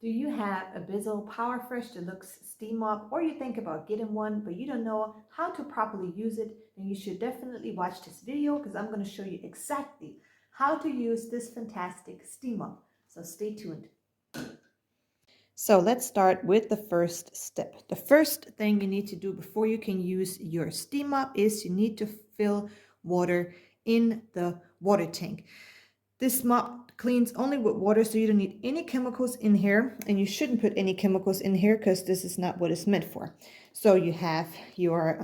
Do you have a Bissell PowerFresh Deluxe steam mop, or you think about getting one but you don't know how to properly use it? Then you should definitely watch this video because I'm going to show you exactly how to use this fantastic steam mop. So stay tuned. So let's start with the first step. The first thing you need to do before you can use your steam mop is you need to fill water in the water tank. This mop cleans only with water, so you don't need any chemicals in here, and you shouldn't put any chemicals in here because this is not what it's meant for. So you have your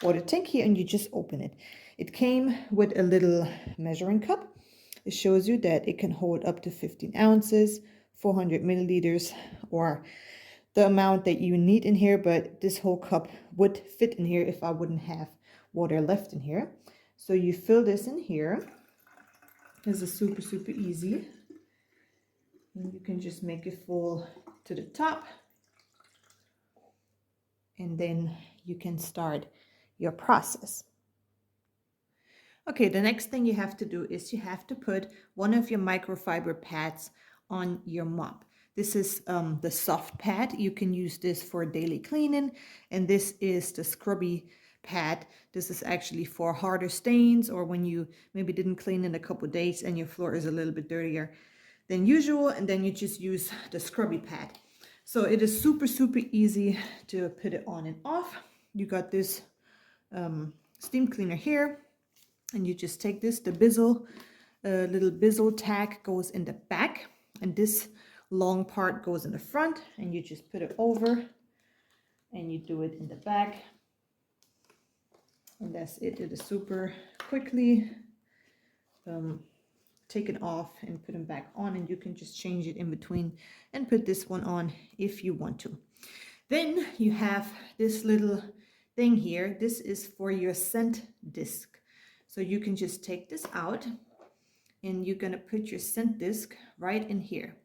water tank here, and you just open it. It came with a little measuring cup. It shows you that it can hold up to 15 ounces, 400 milliliters, or the amount that you need in here, but this whole cup would fit in here if I wouldn't have water left in here. So you fill this in here. This is super easy. And you can just make it full to the top. And then you can start your process. Okay, the next thing you have to do is you have to put one of your microfiber pads on your mop. This is the soft pad. You can use this for daily cleaning. And this is the scrubby pad. This is actually for harder stains, or when you maybe didn't clean in a couple days and your floor is a little bit dirtier than usual, and then you just use the scrubby pad. So it is super easy to put it on and off. You got this steam cleaner here, and you just take this, the Bissell little Bissell tag goes in the back, and this long part goes in the front, and you just put it over and you do it in the back. And that's it. It is super quickly taken off and put them back on, and you can just change it in between and put this one on if you want to. Then you have this little thing here. This is for your scent disc. So you can just take this out, and you're gonna put your scent disc right in here.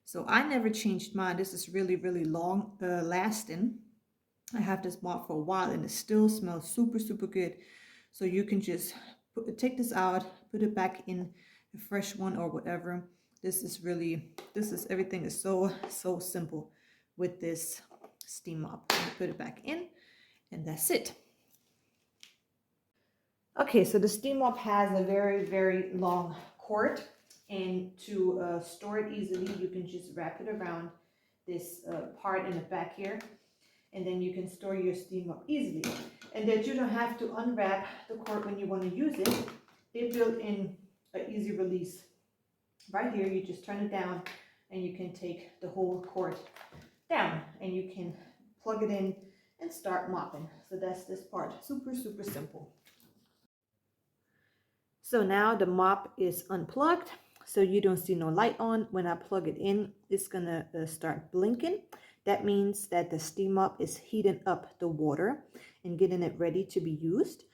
So I never changed mine. This is really long lasting. I have this mop for a while, and it still smells super good. So you can just take this out, put it back in a fresh one or whatever. Everything is so simple with this steam mop. You put it back in, and that's it. Okay, so the steam mop has a very long cord, and to store it easily, you can just wrap it around this part in the back here, and then you can store your steam mop easily. And that you don't have to unwrap the cord when you want to use it. They built in an easy release. Right here, you just turn it down, and you can take the whole cord down, and you can plug it in and start mopping. So that's this part, super simple. So now the mop is unplugged, so you don't see no light on. When I plug it in, it's gonna start blinking. That means that the steam mop is heating up the water and getting it ready to be used.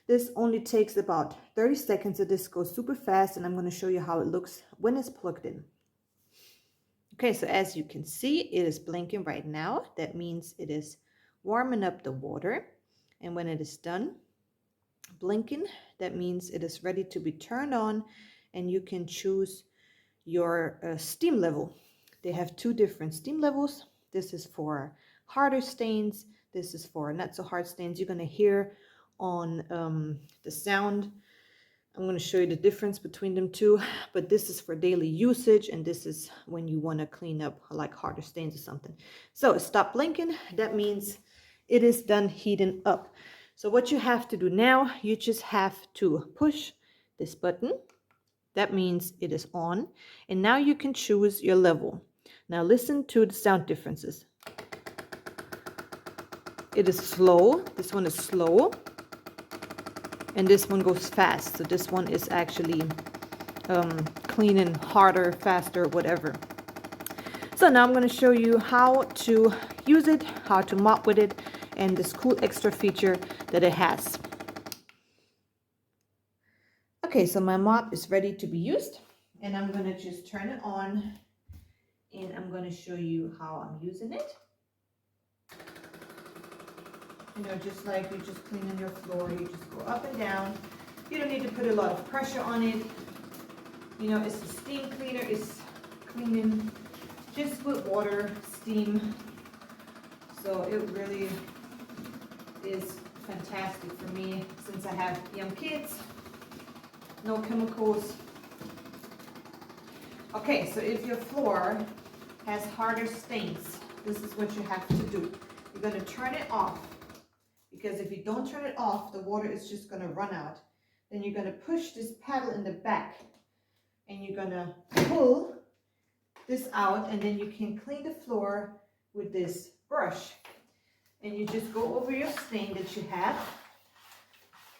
This only takes about 30 seconds, so this goes super fast, and I'm going to show you how it looks when it's plugged in. Okay, so as you can see, it is blinking right now. That means it is warming up the water, and when it is done blinking, that means it is ready to be turned on, and you can choose your steam level. They have two different steam levels. This is for harder stains. This is for not so hard stains. You're going to hear on the sound. I'm going to show you the difference between them two, but this is for daily usage, and this is when you want to clean up like harder stains or something. So stop blinking. That means it is done heating up. So what you have to do now, you just have to push this button. That means it is on, and now you can choose your level. Now listen to the sound differences. It is slow. This one is slow, and this one goes fast. So this one is actually cleaning harder, faster, whatever. So now I'm going to show you how to use it, how to mop with it, and this cool extra feature that it has. Okay, so my mop is ready to be used, and I'm going to just turn it on, and I'm going to show you how I'm using it. You know, just like you're just cleaning your floor, you just go up and down. You don't need to put a lot of pressure on it. You know, it's a steam cleaner, it's cleaning just with water, steam. So it really is fantastic for me since I have young kids. No chemicals. Okay, so if your floor has harder stains, this is what you have to do. You're going to turn it off, because if you don't turn it off, the water is just going to run out. Then you're going to push this paddle in the back, and you're going to pull this out, and then you can clean the floor with this brush. And you just go over your stain that you have,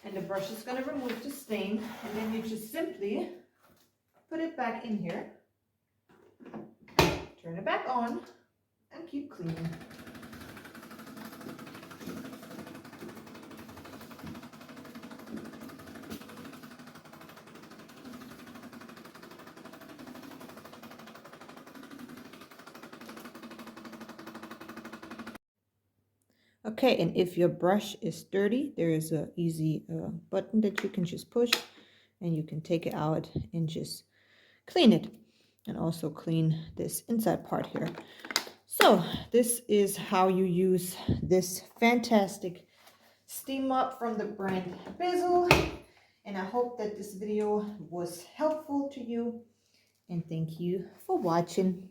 and the brush is going to remove the stain, and then you just simply put it back in here, turn it back on, and keep cleaning. Okay, and if your brush is dirty, there is an easy button that you can just push, and you can take it out and just clean it, and also clean this inside part here. So this is how you use this fantastic steam mop from the brand Bissell, and I hope that this video was helpful to you, and thank you for watching.